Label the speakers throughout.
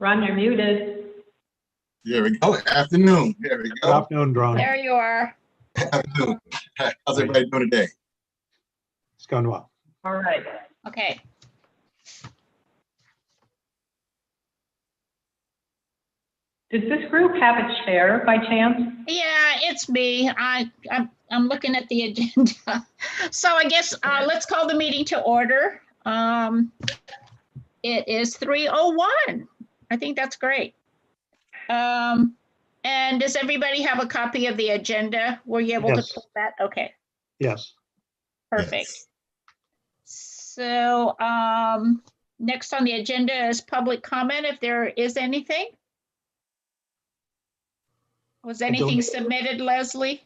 Speaker 1: Ron, you're muted.
Speaker 2: There we go. Afternoon. There we
Speaker 3: Good
Speaker 2: go.
Speaker 3: afternoon, Ron.
Speaker 4: There you are.
Speaker 2: Afternoon. How's everybody doing today?
Speaker 3: It's going well.
Speaker 1: All right.
Speaker 4: Okay.
Speaker 1: Does this group have a chair by chance?
Speaker 4: Yeah, it's me. I'm looking at the agenda. So I guess let's call the meeting to order. It is 3:01. I think that's great. And does everybody have a copy of the agenda? Were you able to
Speaker 3: Yes.
Speaker 4: put that? Okay,
Speaker 3: Yes.
Speaker 4: perfect.
Speaker 2: Yes.
Speaker 4: So next on the agenda is public comment, if there is anything. Was
Speaker 3: don't-
Speaker 4: anything submitted, Leslie?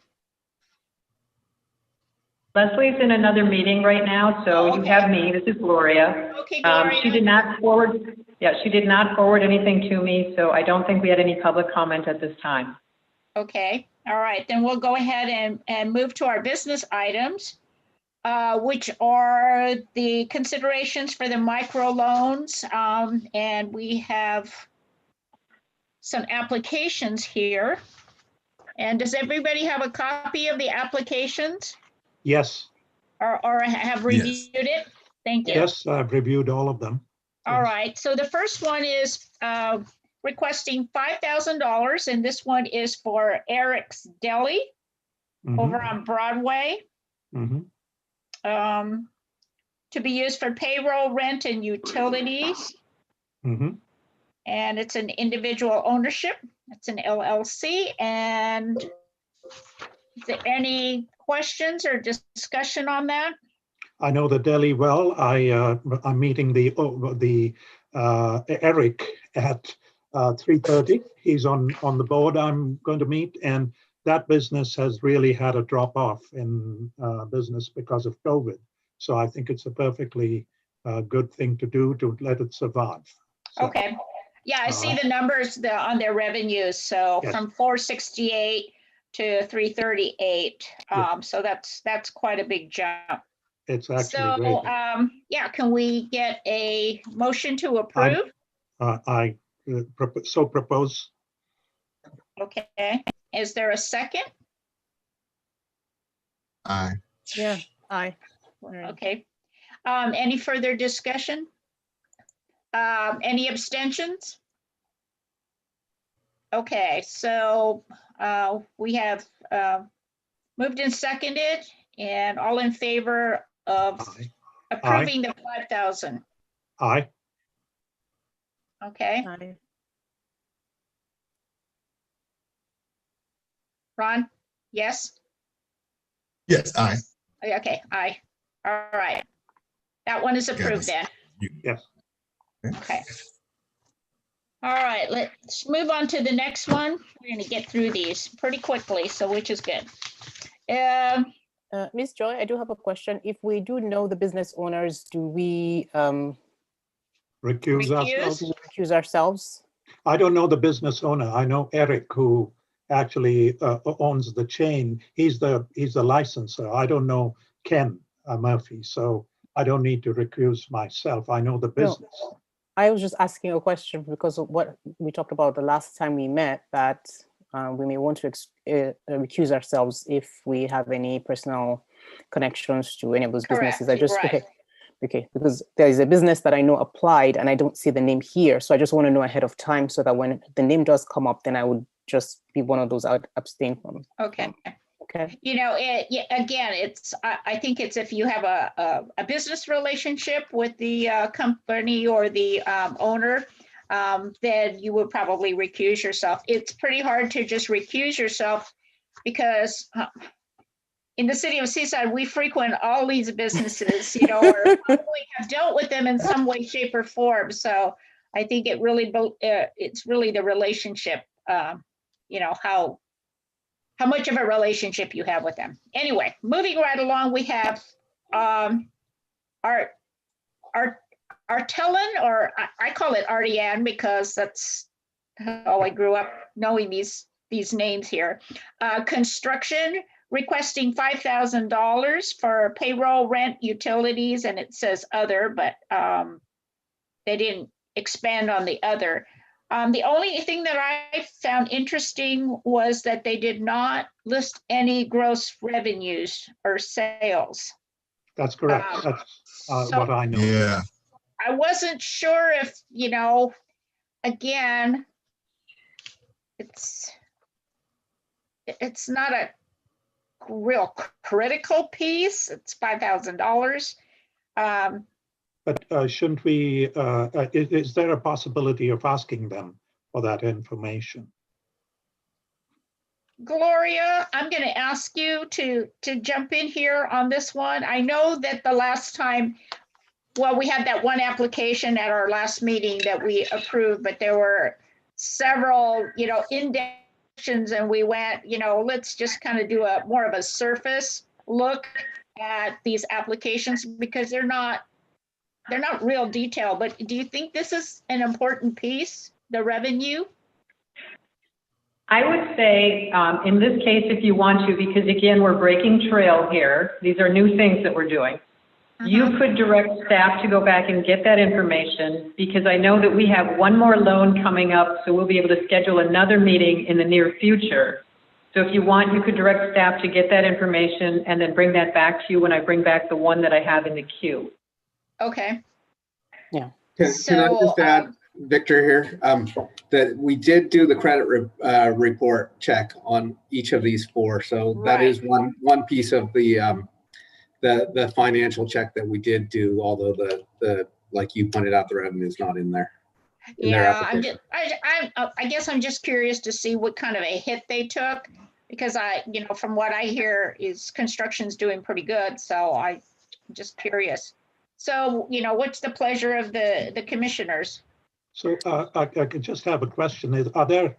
Speaker 1: Leslie's in another meeting right now, so you
Speaker 4: Okay.
Speaker 1: have me. This is Gloria.
Speaker 4: Okay, Gloria.
Speaker 1: She did not forward anything to me, so I don't think we had any public comment at this time.
Speaker 4: Okay, all right, then we'll go ahead and move to our business items, which are the considerations for the microloans. And we have some applications here. And does everybody have a copy of the applications
Speaker 3: Yes.
Speaker 4: or have reviewed it? Thank you.
Speaker 3: Yes, I've reviewed all of them.
Speaker 4: All
Speaker 3: Yes.
Speaker 4: right, so the first one is requesting $5,000, and this one is for Eric's Deli over on Broadway,
Speaker 3: Mhm.
Speaker 4: to be used for payroll, rent, and utilities.
Speaker 3: Mhm.
Speaker 4: And it's an individual ownership. It's an LLC. And is there any questions or discussion on that?
Speaker 3: I know the deli well. I'm meeting the Eric at 3:30. He's on the board I'm going to meet, and that business has really had a drop off in business because of COVID. So I think it's a perfectly good thing to do to let it survive. So,
Speaker 4: Okay. Yeah, I see the numbers on their revenues. So
Speaker 3: Yes.
Speaker 4: from 468 to 338.
Speaker 3: Yeah.
Speaker 4: So that's quite a big jump.
Speaker 3: It's actually
Speaker 4: So,
Speaker 3: great.
Speaker 4: yeah, can we get a motion to approve?
Speaker 3: I so propose.
Speaker 4: Okay, is there a second?
Speaker 2: Aye.
Speaker 5: Yeah, aye.
Speaker 4: Okay, any further discussion? Any abstentions? Okay, so, we have, moved and seconded, and all in favor of
Speaker 3: Aye.
Speaker 4: approving the 5,000,
Speaker 3: Aye.
Speaker 4: okay?
Speaker 5: Aye.
Speaker 4: Ron, yes?
Speaker 2: Yes, aye.
Speaker 4: Okay, aye. All right. That one is
Speaker 2: Got
Speaker 4: approved
Speaker 2: it.
Speaker 4: then.
Speaker 3: Yes.
Speaker 4: Okay. All right, let's move on to the next one. We're gonna get through these pretty quickly, so which is good.
Speaker 5: Ms. Joy, I do have a question. If we do know the business owners, do we
Speaker 3: Recuse ourselves.
Speaker 5: recuse ourselves?
Speaker 3: I don't know the business owner. I know Eric, who actually owns the chain. He's the licensor. I don't know Ken Murphy, so I don't need to recuse myself. I know the business.
Speaker 5: I was just asking a question because of what we talked about the last time we met, that we may want to recuse ourselves if we have any personal connections to any of those businesses.
Speaker 4: Correct,
Speaker 5: Okay, because there is a business that I know applied and I don't see the name here. So I just want to know ahead of time so that when the name does come up, then I would just be one of those I would abstain from.
Speaker 4: Okay.
Speaker 5: Okay.
Speaker 4: You know, again, I think it's if you have a business relationship with the company or the owner, then you would probably recuse yourself. It's pretty hard to just recuse yourself because in the city of Seaside, we frequent all these businesses, you know, or probably have dealt with them in some way, shape, or form. So I think it's really the relationship, you know, how much of a relationship you have with them. Anyway, moving right along, we have our Artellin, or I call it Artian because that's how I grew up knowing these names here. Construction, requesting $5,000 for payroll, rent, utilities, and it says other, but they didn't expand on the other. The only thing that I found interesting was that they did not list any gross revenues or sales.
Speaker 3: That's correct. That's
Speaker 4: So
Speaker 3: what I know.
Speaker 2: Yeah,
Speaker 4: I wasn't sure if, again, it's not a real critical piece. It's $5,000.
Speaker 3: But shouldn't we, is there a possibility of asking them for that information?
Speaker 4: Gloria, I'm going to ask you to jump in here on this one. I know that the last time, well, we had that one application at our last meeting that we approved, but there were several, indexes, and we went, let's just kind of do more of a surface look at these applications because they're not real detailed. But do you think this is an important piece, the revenue?
Speaker 1: I would say, in this case, if you want to, because again, we're breaking trail here. These are new things that we're doing. You could direct staff to go back and get that information because I know that we have one more loan coming up, so we'll be able to schedule another meeting in the near future. So if you want, you could direct staff to get that information and then bring that back to you when I bring back the one that I have in the queue.
Speaker 4: Okay.
Speaker 5: Yeah.
Speaker 6: Can I just add, Victor here, that we did do the credit report check on each of these four. So that is one piece of the financial check that we did do, although the like you pointed out, the revenue is not in there.
Speaker 4: I guess I'm just curious to see what kind of a hit they took because from what I hear is construction's doing pretty good. So I'm just curious. So, what's the pleasure of the commissioners?
Speaker 3: So I could just have a question. Are there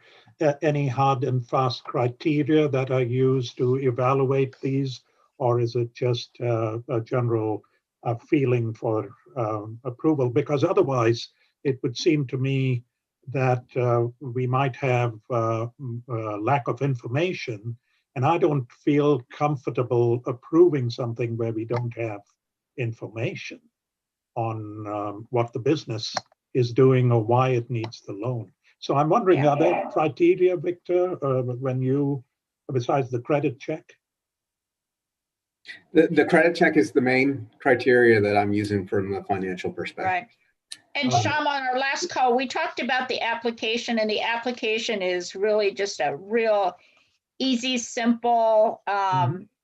Speaker 3: any hard and fast criteria that are used to evaluate these, or is it just a general feeling for approval? Because otherwise, it would seem to me that we might have lack of information, and I don't feel comfortable approving something where we don't have information on what the business is doing or why it needs the loan. So I'm wondering, are there criteria, Victor, when you, besides the credit check?
Speaker 6: The credit check is the main criteria that I'm using from the financial perspective.
Speaker 4: Right. And Sham, on our last call, we talked about the application, and the application is really just a real easy, simple.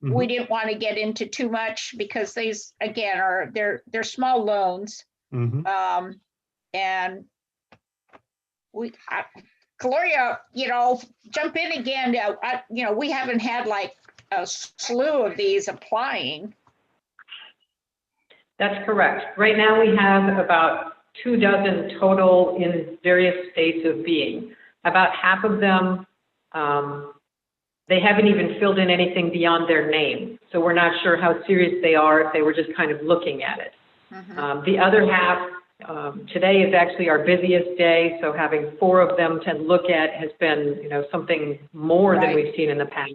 Speaker 4: We didn't want to get into too much because these, again, they're small loans. And Gloria, jump in again. We haven't had like a slew of these applying.
Speaker 1: That's correct. Right now we have about 24 total in various states of being. About half of them, they haven't even filled in anything beyond their name. So we're not sure how serious they are if they were just kind of looking at it. The other half, today is actually our busiest day. So having 4 of them to look at has been, something more than we've seen in the past.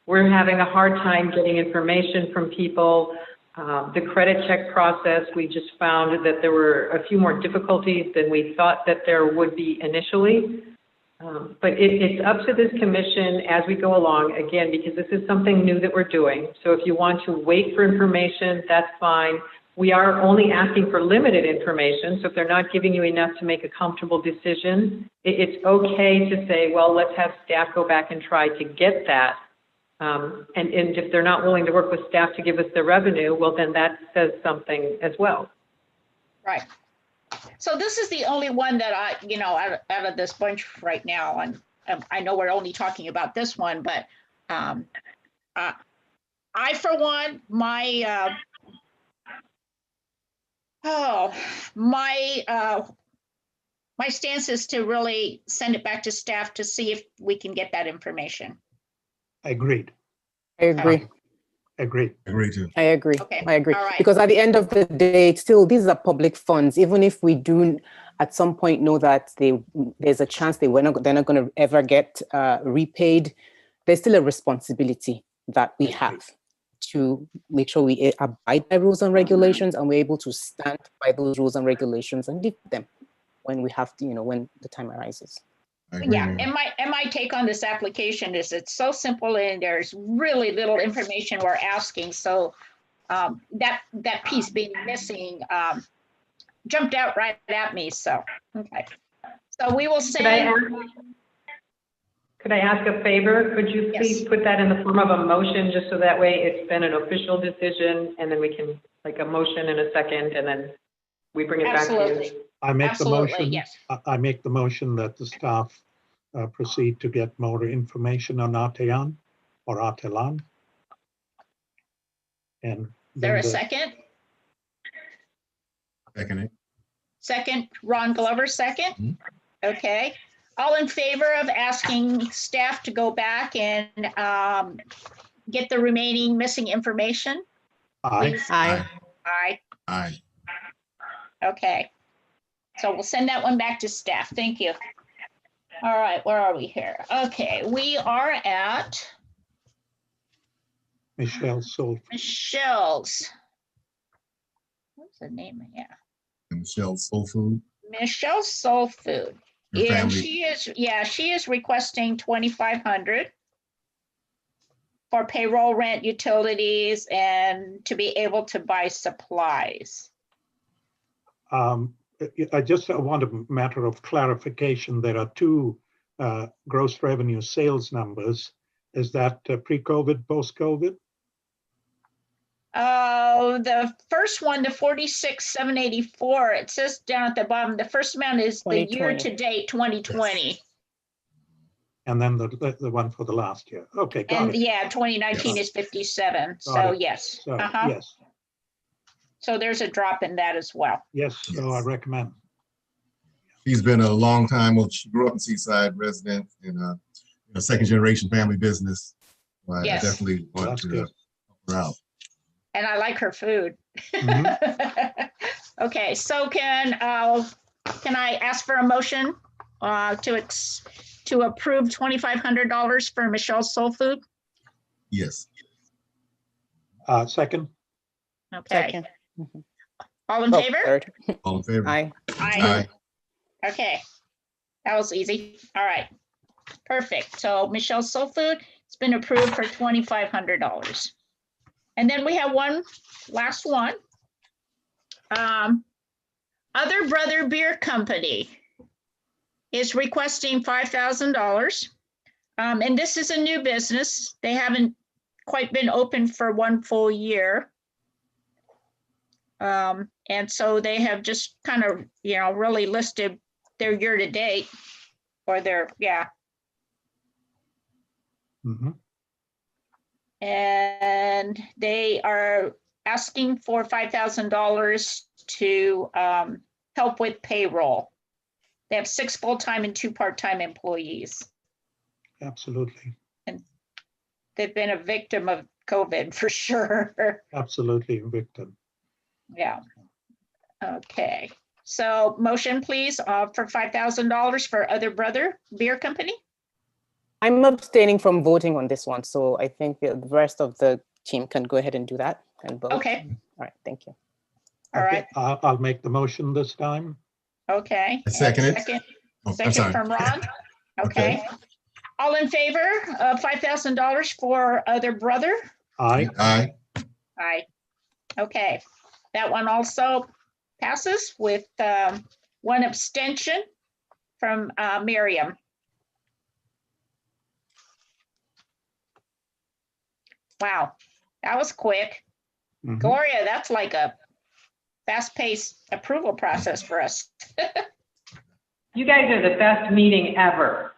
Speaker 1: We're having a hard time getting information from people. The credit check process, we just found that there were a few more difficulties than we thought that there would be initially. But it's up to this commission as we go along, again, because this is something new that we're doing. So if you want to wait for information, that's fine. We are only asking for limited information. So if they're not giving you enough to make a comfortable decision, it's okay to say, well, let's have staff go back and try to get that. And if they're not willing to work with staff to give us the revenue, well, then that says something as well.
Speaker 4: Right. So this is the only one that out of this bunch right now, and I know we're only talking about this one, but I, for one, my stance is to really send it back to staff to see if we can get that information.
Speaker 3: Agreed.
Speaker 5: I agree.
Speaker 3: Agreed.
Speaker 2: agree too.
Speaker 5: I agree.
Speaker 4: Okay.
Speaker 5: I agree.
Speaker 4: All right.
Speaker 5: Because at the end of the day, it's still, these are public funds. Even if we do at some point know that there's a chance they're not going to ever get repaid, there's still a responsibility that we have to make sure we abide by rules and regulations, and we're able to stand by those rules and regulations and live them. when we have to, when the time arises.
Speaker 2: I agree,
Speaker 4: Yeah,
Speaker 2: Mayor.
Speaker 4: and my take on this application is it's so simple and there's really little information we're asking. So that piece being missing jumped out right at me. So, okay. So we will
Speaker 1: Could I
Speaker 4: send,
Speaker 1: ask, could I ask a favor? Could you please
Speaker 4: Yes.
Speaker 1: put that in the form of a motion, just so that way it's been an official decision, and then we can, like, a motion in a second, and then we bring it back to you?
Speaker 4: absolutely,
Speaker 3: I make the
Speaker 4: absolutely,
Speaker 3: motion.
Speaker 4: yes.
Speaker 3: I make the motion that the staff proceed to get more information on Artean or Artelan. And
Speaker 4: Is there
Speaker 3: then
Speaker 4: a
Speaker 3: the,
Speaker 4: second?
Speaker 2: Second it.
Speaker 4: Second, Ron Glover, second?
Speaker 2: Mhm.
Speaker 4: Okay. All in favor of asking staff to go back and get the remaining missing information?
Speaker 3: aye,
Speaker 4: Please.
Speaker 5: Aye.
Speaker 4: Aye.
Speaker 2: Aye.
Speaker 4: Okay. So we'll send that one back to staff. Thank you. All right, where are we here? Okay, we are at
Speaker 3: Michelle Soul.
Speaker 4: Michelle's. What's the name? Yeah,
Speaker 2: And Michelle's Soul Food.
Speaker 4: Michelle's Soul Food.
Speaker 2: Your
Speaker 4: And
Speaker 2: family.
Speaker 4: she is requesting 2,500 for payroll, rent, utilities, and to be able to buy supplies.
Speaker 3: I just want a matter of clarification. There are two gross revenue sales numbers. Is that pre-COVID, post-COVID?
Speaker 4: The first one, the 46,784, it says down at the bottom, the first amount is the
Speaker 5: 2020.
Speaker 4: year-to-date 2020.
Speaker 3: And then the one for the last year. Okay, got
Speaker 4: And
Speaker 3: it.
Speaker 4: yeah, 2019
Speaker 3: Yes.
Speaker 4: is 57, so
Speaker 3: Got it.
Speaker 4: yes.
Speaker 3: So,
Speaker 4: Uh-huh.
Speaker 3: yes,
Speaker 4: So there's a drop in that as well.
Speaker 3: yes, so I
Speaker 2: Yes.
Speaker 3: recommend.
Speaker 2: She's been a long time, well, she grew up in Seaside, resident in a second generation family business. Well, I
Speaker 4: Yes.
Speaker 2: definitely want
Speaker 3: That's
Speaker 2: to
Speaker 3: good.
Speaker 2: help her out.
Speaker 4: And I like her food.
Speaker 3: Mhm.
Speaker 4: Okay, so can I ask for a motion to approve $2,500 for Michelle's Soul Food?
Speaker 2: Yes.
Speaker 3: Second,
Speaker 4: Okay,
Speaker 5: Second. Mhm.
Speaker 4: all in
Speaker 5: Oh,
Speaker 4: favor?
Speaker 5: third.
Speaker 2: All in favor?
Speaker 5: Aye.
Speaker 4: Aye. Okay, that was easy. All right, perfect. So Michelle's Soul Food, it's been approved for $2,500. And then we have one, last one. Other Brother Beer Company is requesting $5,000. And this is a new business. They haven't quite been open for one full year. And so they have just kind of, really listed their year-to-date or their, yeah.
Speaker 3: mhm,
Speaker 4: And they are asking for $5,000 to help with payroll. They have 6 full-time and 2 part-time employees.
Speaker 3: absolutely,
Speaker 4: They've been a victim of COVID for sure.
Speaker 3: absolutely, Victor.
Speaker 4: Yeah. Okay. So motion, please, for $5,000 for Other Brother Beer Company.
Speaker 5: I'm abstaining from voting on this one, so I think the rest of the team can go ahead and do that and vote.
Speaker 4: Okay.
Speaker 5: All right, thank you.
Speaker 4: All
Speaker 3: Okay,
Speaker 4: right.
Speaker 3: I'll make the motion this time.
Speaker 4: Okay.
Speaker 2: I second it.
Speaker 4: Second,
Speaker 2: Oh, I'm
Speaker 4: second
Speaker 2: sorry.
Speaker 4: from Ron.
Speaker 2: Okay.
Speaker 4: Okay. All in favor of $5,000 for Other Brother?
Speaker 3: Aye,
Speaker 2: Aye.
Speaker 4: Aye. Okay, that one also passes with one abstention from Miriam. Wow, that was quick.
Speaker 3: mhm.
Speaker 4: Gloria, that's like a fast-paced approval process for us.
Speaker 1: You guys are the best meeting ever.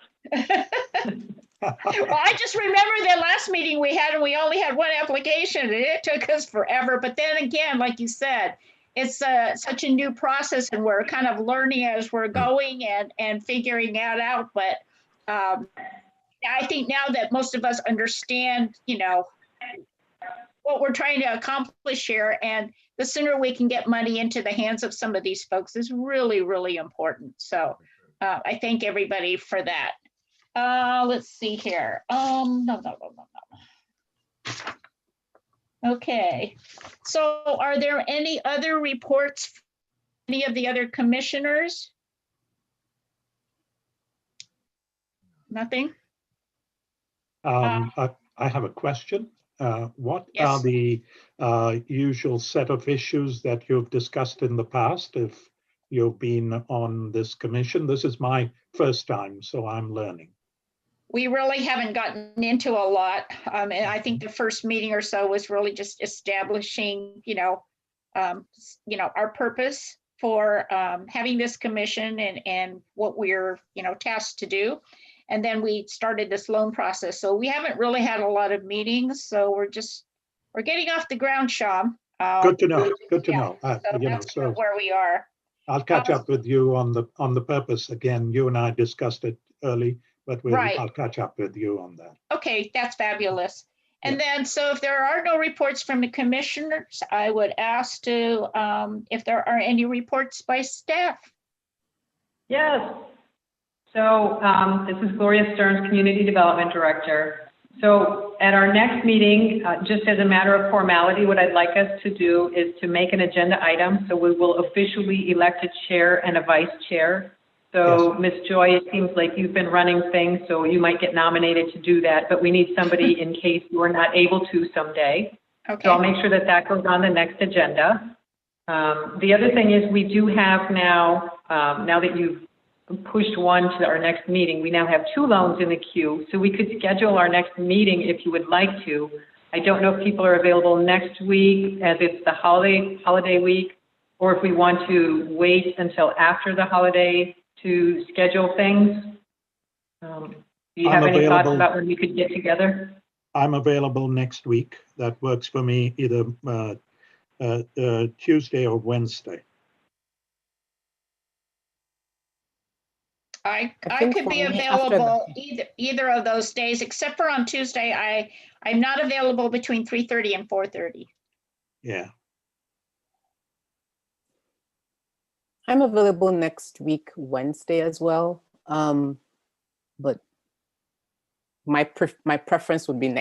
Speaker 4: Well, I just remember the last meeting we had and we only had one application and it took us forever. But then again, like you said, it's such a new process and we're kind of learning as we're going and figuring that out. But I think now that most of us understand, what we're trying to accomplish here, and the sooner we can get money into the hands of some of these folks is really, really important. So I thank everybody for that. Let's see here. No. Okay, so are there any other reports, any of the other commissioners? Nothing?
Speaker 3: I have a question. What
Speaker 4: Yes.
Speaker 3: are the usual set of issues that you've discussed in the past if you've been on this commission? This is my first time, so I'm learning.
Speaker 4: We really haven't gotten into a lot. And I think the first meeting or so was really just establishing, our purpose for having this commission and what we're, tasked to do. And then we started this loan process. So we haven't really had a lot of meetings. So we're getting off the ground, Sham.
Speaker 3: Good to know. Good to
Speaker 4: yeah.
Speaker 3: know.
Speaker 4: So that's kind of where we are.
Speaker 3: I'll catch up with you on the purpose again. You and I discussed it early, but
Speaker 4: Right.
Speaker 3: I'll catch up with you on that.
Speaker 4: Okay, that's fabulous. And then, so if there are no reports from the commissioners, I would ask if there are any reports by staff.
Speaker 1: Yes. So this is Gloria Stearns, Community Development Director. So at our next meeting, just as a matter of formality, what I'd like us to do is to make an agenda item. So we will officially elect a chair and a vice chair. So Ms. Joy, it seems like you've been running things, so you might get nominated to do that, but we need somebody in case you are not able to someday.
Speaker 4: Okay.
Speaker 1: So I'll make sure that that goes on the next agenda. The other thing is we do have now, now that you've pushed one to our next meeting, we now have 2 loans in the queue. So we could schedule our next meeting if you would like to. I don't know if people are available next week as it's the holiday week, or if we want to wait until after the holiday to schedule things. Do you have any thoughts about when we could get together?
Speaker 3: I'm available next week. That works for me, either Tuesday or Wednesday.
Speaker 4: I
Speaker 5: think
Speaker 4: could
Speaker 5: for
Speaker 4: be
Speaker 5: me, after
Speaker 4: available either of those days, except for on Tuesday. I'm not available between 3:30 and 4:30.
Speaker 3: Yeah.
Speaker 5: I'm available next week, Wednesday as well. But my preference would be,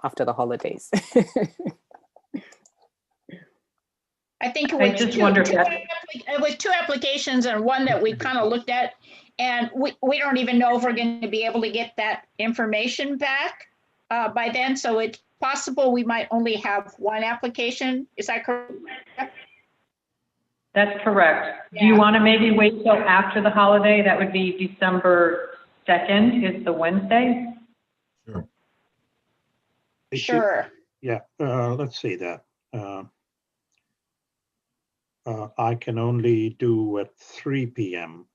Speaker 5: after the holidays.
Speaker 4: I think
Speaker 1: I just wonder if
Speaker 4: with 2 applications and one that we kind of looked at, and we don't even know if we're going to be able to get that information back by then. So it's possible we might only have 1 application. Is that correct?
Speaker 1: That's correct.
Speaker 4: Yeah.
Speaker 1: Do you want to maybe wait till after the holiday? That would be December 2nd is the Wednesday.
Speaker 4: Sure.
Speaker 3: Yeah, let's see that. I can only do at 3 p.m.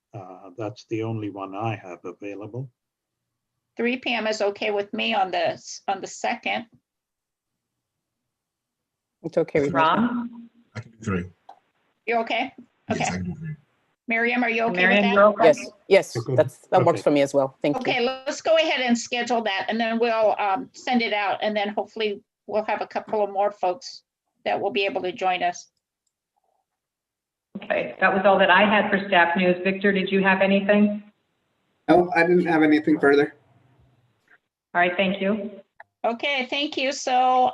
Speaker 3: That's the only one I have available.
Speaker 4: 3 p.m. is okay with me on the 2nd.
Speaker 5: It's okay with me.
Speaker 1: Ron?
Speaker 2: I can do 3.
Speaker 4: You okay?
Speaker 2: Yes,
Speaker 4: Okay.
Speaker 2: I can do 3.
Speaker 4: Miriam, are you okay
Speaker 1: Marion,
Speaker 4: with
Speaker 1: you're
Speaker 4: that?
Speaker 1: okay?
Speaker 5: Yes,
Speaker 3: Okay.
Speaker 5: that works
Speaker 3: Okay.
Speaker 5: for me as well. Thank you.
Speaker 4: Okay, let's go ahead and schedule that, and then we'll send it out, and then hopefully we'll have a couple of more folks that will be able to join us.
Speaker 1: Okay, that was all that I had for staff news. Victor, did you have anything?
Speaker 6: No, I didn't have anything further.
Speaker 1: All right, thank you.
Speaker 4: Okay, thank you. So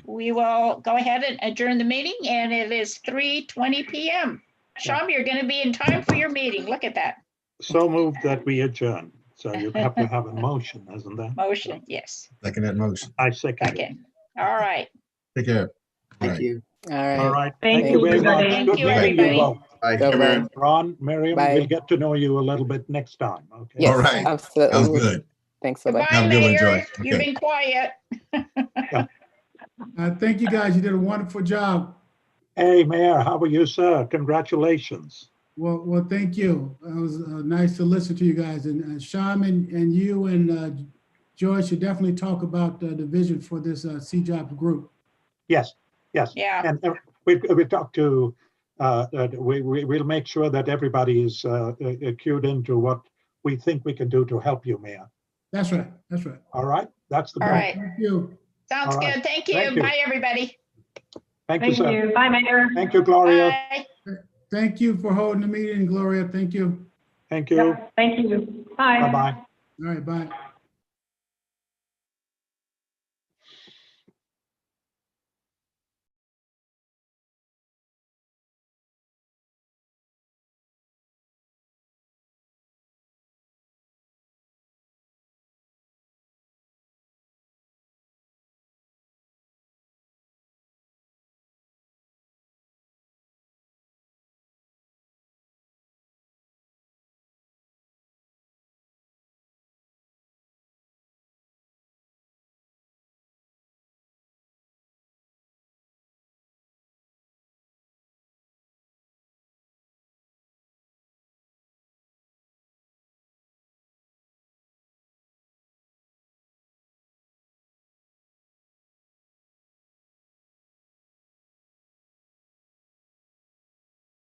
Speaker 4: we will go ahead and adjourn the meeting, and it is 3:20 p.m. Sham, you're going to be in time for your meeting. Look at that.
Speaker 3: So moved that we adjourn. So you have to have a motion, isn't that?
Speaker 4: Motion, yes.
Speaker 2: Second that motion.
Speaker 3: I second it.
Speaker 4: Okay, all right.
Speaker 2: Take care.
Speaker 6: Thank
Speaker 2: Bye.
Speaker 6: you.
Speaker 5: All right.
Speaker 3: All right.
Speaker 1: Thank
Speaker 5: you,
Speaker 3: very much.
Speaker 1: everybody.
Speaker 3: Good
Speaker 4: Thank you,
Speaker 3: meeting you
Speaker 4: everybody.
Speaker 3: both.
Speaker 6: Bye.
Speaker 5: Bye-bye.
Speaker 3: Ron, Miriam,
Speaker 5: Bye.
Speaker 3: we'll get to know you a little bit next time. Okay.
Speaker 5: Yes,
Speaker 2: All right.
Speaker 5: absolutely.
Speaker 2: That was good.
Speaker 5: Thanks. Bye-bye.
Speaker 4: Goodbye,
Speaker 2: Have a good one,
Speaker 4: Mayor.
Speaker 2: Joy.
Speaker 4: You've
Speaker 2: Okay.
Speaker 4: been quiet.
Speaker 7: Thank you, guys. You did a wonderful job.
Speaker 3: Hey, Mayor, how are you, sir? Congratulations.
Speaker 7: Well, thank you. It was nice to listen to you guys. And Sham and you and Joy should definitely talk about the vision for this C-Jobs group.
Speaker 3: Yes, yes.
Speaker 4: Yeah.
Speaker 3: And we talked to, we'll make sure that everybody is cued into what we think we can do to help you, Mayor.
Speaker 7: That's right. That's right.
Speaker 3: All right? That's the
Speaker 4: All
Speaker 3: goal.
Speaker 4: right.
Speaker 7: Thank you.
Speaker 4: Sounds
Speaker 3: All right.
Speaker 4: good. Thank you.
Speaker 3: Thank you.
Speaker 4: Bye, everybody.
Speaker 3: Thank you,
Speaker 1: Thank
Speaker 3: sir.
Speaker 1: you. Bye, Mayor.
Speaker 3: Thank you, Gloria.
Speaker 4: Bye.
Speaker 7: Thank you for holding the meeting, Gloria. Thank you.
Speaker 3: Thank you.
Speaker 1: Yep, thank you. Bye.
Speaker 3: Bye-bye.
Speaker 7: All right, bye.